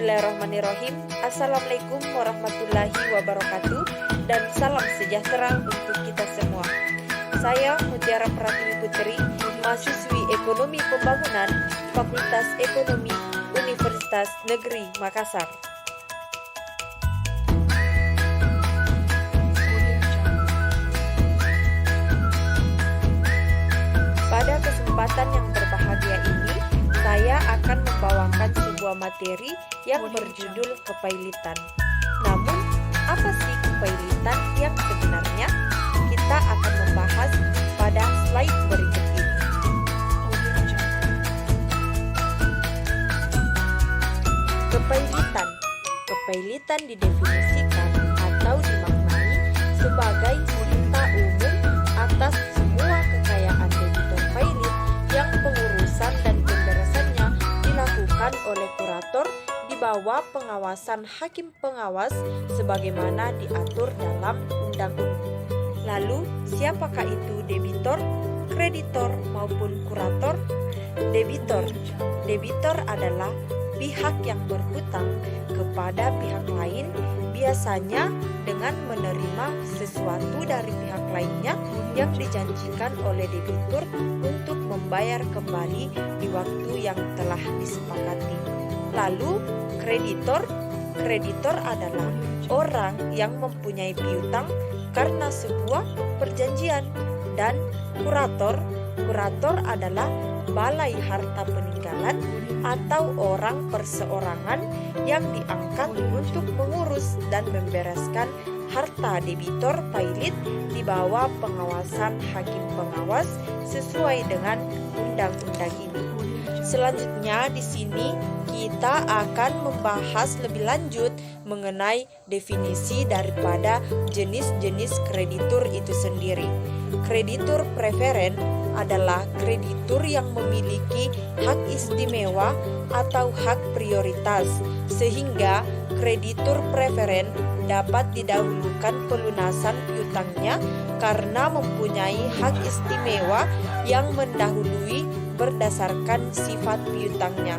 Bismillahirrahmanirrahim. Assalamualaikum warahmatullahi wabarakatuh, dan salam sejahtera untuk kita semua. Saya Mutiara Pratiwi Putri, mahasiswi Ekonomi Pembangunan, Fakultas Ekonomi Universitas Negeri Makassar. Pada kesempatan yang berbahagia ini, saya akan membawakan sebuah materi yang berjudul kepailitan. Namun, apa sih kepailitan yang sebenarnya? Kita akan membahas pada slide berikut ini. Kepailitan. Kepailitan didefinisikan atau dimaknai sebagai minta umum atas semua kekayaan debitur pailit yang pengurusan dan pemberesannya dilakukan oleh kurator di bawah pengawasan hakim pengawas sebagaimana diatur dalam undang-undang. Lalu, siapakah itu debitor, kreditor, maupun kurator? Debitor. Debitor adalah pihak yang berhutang kepada pihak lain, biasanya dengan menerima sesuatu dari pihak lainnya yang dijanjikan oleh debitur untuk membayar kembali di waktu yang telah disepakati. Lalu, kreditor. Kreditor adalah orang yang mempunyai piutang karena sebuah perjanjian. Dan kurator. Kurator adalah balai harta peninggalan atau orang perseorangan yang diangkat untuk mengurus dan membereskan harta debitor pailit di bawah pengawasan hakim pengawas sesuai dengan undang-undang ini. Selanjutnya di sini kita akan membahas lebih lanjut mengenai definisi daripada jenis-jenis kreditur itu sendiri. Kreditur preferen adalah kreditur yang memiliki hak istimewa atau hak prioritas, sehingga kreditur preferen dapat didahulukan pelunasan piutangnya karena mempunyai hak istimewa yang mendahului berdasarkan sifat piutangnya.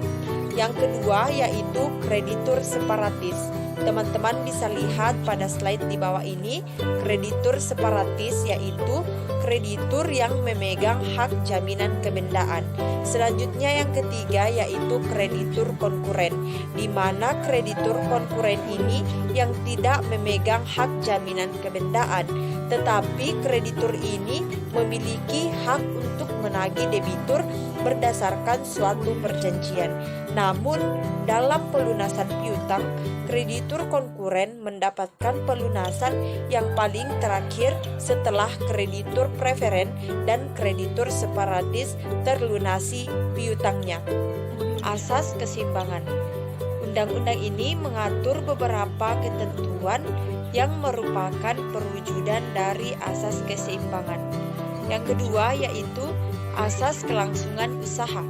Yang kedua yaitu kreditur separatis. Teman-teman bisa lihat pada slide di bawah ini, kreditur separatis yaitu kreditur yang memegang hak jaminan kebendaan. Selanjutnya yang ketiga yaitu kreditur konkuren, di mana kreditur konkuren ini yang tidak memegang hak jaminan kebendaan, tetapi kreditur ini memiliki hak untuk menagih debitur berdasarkan suatu perjanjian. Namun, dalam pelunasan piutang, kreditur konkuren mendapatkan pelunasan yang paling terakhir setelah kreditur preferen dan kreditur separatis terlunasi piutangnya. Asas keseimbangan. Undang-undang ini mengatur beberapa ketentuan yang merupakan perwujudan dari asas keseimbangan. Yang kedua yaitu asas kelangsungan usaha.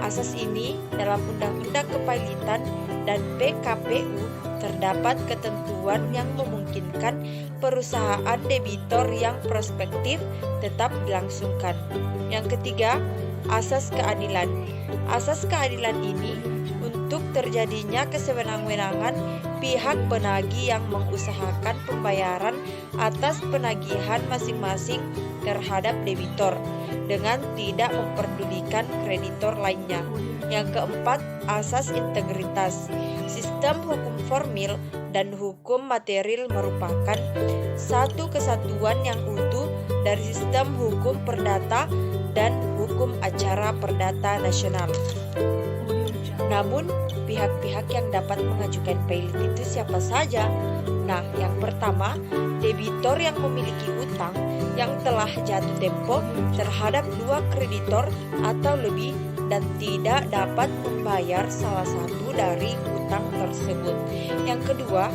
Asas ini dalam Undang-Undang Kepailitan dan PKPU terdapat ketentuan yang memungkinkan perusahaan debitor yang prospektif tetap dilangsungkan. Yang ketiga, asas keadilan. Asas keadilan ini untuk terjadinya kesewenang-wenangan pihak penagih yang mengusahakan pembayaran atas penagihan masing-masing terhadap debitor dengan tidak memperdulikan kreditor lainnya. Yang keempat, asas integritas. Sistem hukum formil dan hukum material merupakan satu kesatuan yang utuh dari sistem hukum perdata dan hukum acara perdata nasional. Namun, pihak-pihak yang dapat mengajukan pailit itu siapa saja? Nah, yang pertama, debitor yang memiliki utang yang telah jatuh tempo terhadap dua kreditor atau lebih dan tidak dapat membayar salah satu dari utang tersebut. Yang kedua,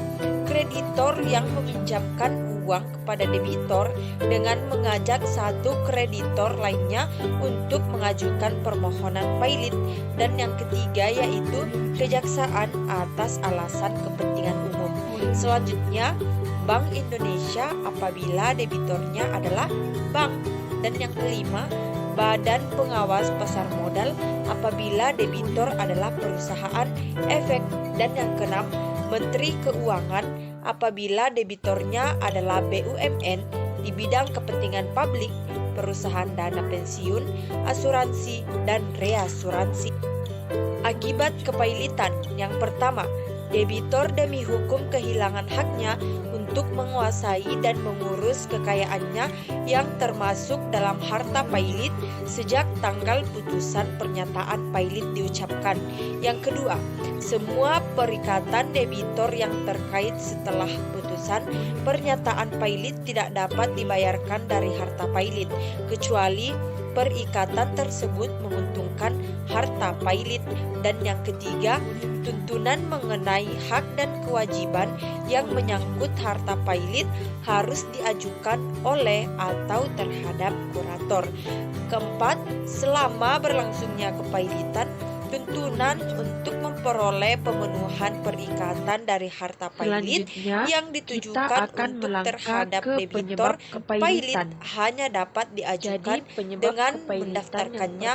kreditor yang meminjamkan uang kepada debitor dengan mengajak satu kreditor lainnya untuk mengajukan permohonan pailit. Dan yang ketiga yaitu kejaksaan atas alasan kepentingan umum. Selanjutnya, Bank Indonesia apabila debitornya adalah bank. Dan yang kelima, Badan Pengawas Pasar Modal apabila debitur adalah perusahaan efek. Dan yang keenam, Menteri Keuangan apabila debitornya adalah BUMN di bidang kepentingan publik, perusahaan dana pensiun, asuransi, dan reasuransi. Akibat kepailitan yang pertama, debitor demi hukum kehilangan haknya untuk menguasai dan mengurus kekayaannya yang termasuk dalam harta pailit sejak tanggal putusan pernyataan pailit diucapkan. Yang kedua, semua perikatan debitor yang terkait setelah putusan pernyataan pailit tidak dapat dibayarkan dari harta pailit, kecuali perikatan tersebut menguntungkan harta pailit. Dan yang ketiga, tuntunan mengenai hak dan kewajiban yang menyangkut harta pailit harus diajukan oleh atau terhadap kurator. Keempat, selama berlangsungnya kepailitan, tuntunan untuk memperoleh pemenuhan perikatan dari harta pailit yang ditujukan untuk terhadap debitor pailit hanya dapat diajukan dengan mendaftarkannya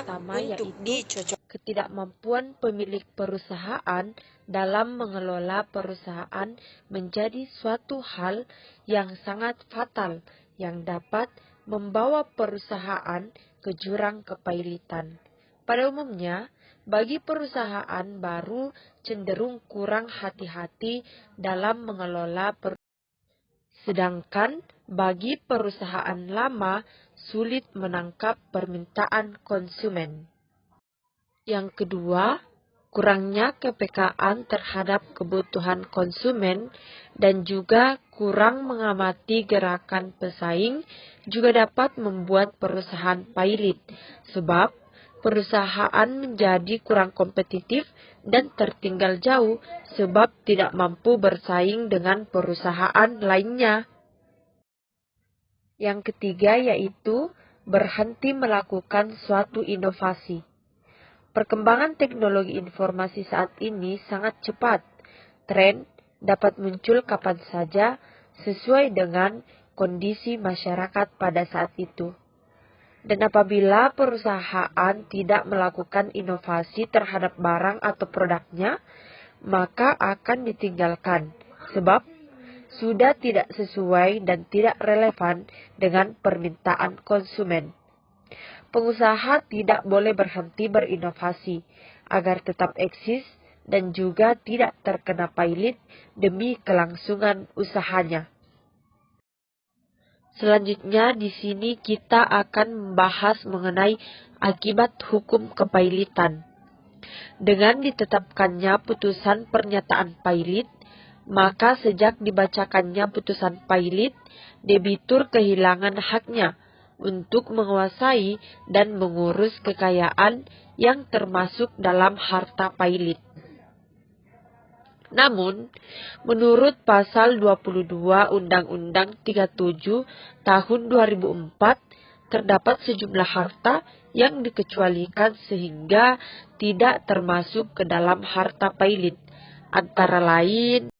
untuk dicocok. Ketidakmampuan pemilik perusahaan dalam mengelola perusahaan menjadi suatu hal yang sangat fatal yang dapat membawa perusahaan ke jurang kepailitan. Pada umumnya, bagi perusahaan baru cenderung kurang hati-hati dalam mengelola sedangkan bagi perusahaan lama sulit menangkap permintaan konsumen. Yang kedua, kurangnya kepekaan terhadap kebutuhan konsumen dan juga kurang mengamati gerakan pesaing juga dapat membuat perusahaan pailit, sebab perusahaan menjadi kurang kompetitif dan tertinggal jauh sebab tidak mampu bersaing dengan perusahaan lainnya. Yang ketiga yaitu berhenti melakukan suatu inovasi. Perkembangan teknologi informasi saat ini sangat cepat. Tren dapat muncul kapan saja sesuai dengan kondisi masyarakat pada saat itu. Dan apabila perusahaan tidak melakukan inovasi terhadap barang atau produknya, maka akan ditinggalkan, sebab sudah tidak sesuai dan tidak relevan dengan permintaan konsumen. Pengusaha tidak boleh berhenti berinovasi agar tetap eksis dan juga tidak terkena pailit demi kelangsungan usahanya. Selanjutnya di sini kita akan membahas mengenai akibat hukum kepailitan. Dengan ditetapkannya putusan pernyataan pailit, maka sejak dibacakannya putusan pailit, debitur kehilangan haknya untuk menguasai dan mengurus kekayaan yang termasuk dalam harta pailit. Namun, menurut pasal 22 Undang-Undang 37 tahun 2004, terdapat sejumlah harta yang dikecualikan sehingga tidak termasuk ke dalam harta pailit. Antara lain,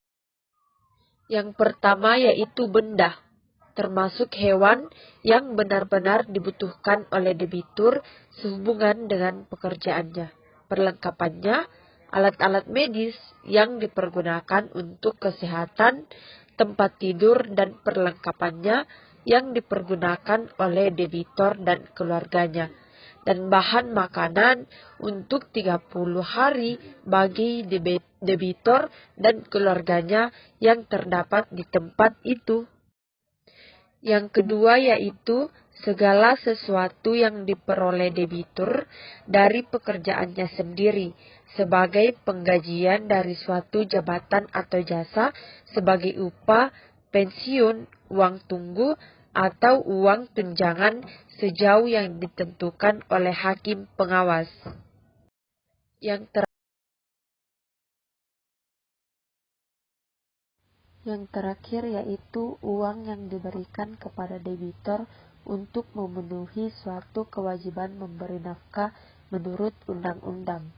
yang pertama yaitu benda, termasuk hewan yang benar-benar dibutuhkan oleh debitur sehubungan dengan pekerjaannya. Perlengkapannya, alat-alat medis yang dipergunakan untuk kesehatan, tempat tidur dan perlengkapannya yang dipergunakan oleh debitor dan keluarganya, dan bahan makanan untuk 30 hari bagi debitor dan keluarganya yang terdapat di tempat itu. Yang kedua yaitu segala sesuatu yang diperoleh debitur dari pekerjaannya sendiri sebagai penggajian dari suatu jabatan atau jasa sebagai upah, pensiun, uang tunggu, atau uang tunjangan sejauh yang ditentukan oleh hakim pengawas. Yang terakhir yaitu uang yang diberikan kepada debitor untuk memenuhi suatu kewajiban memberi nafkah menurut undang-undang.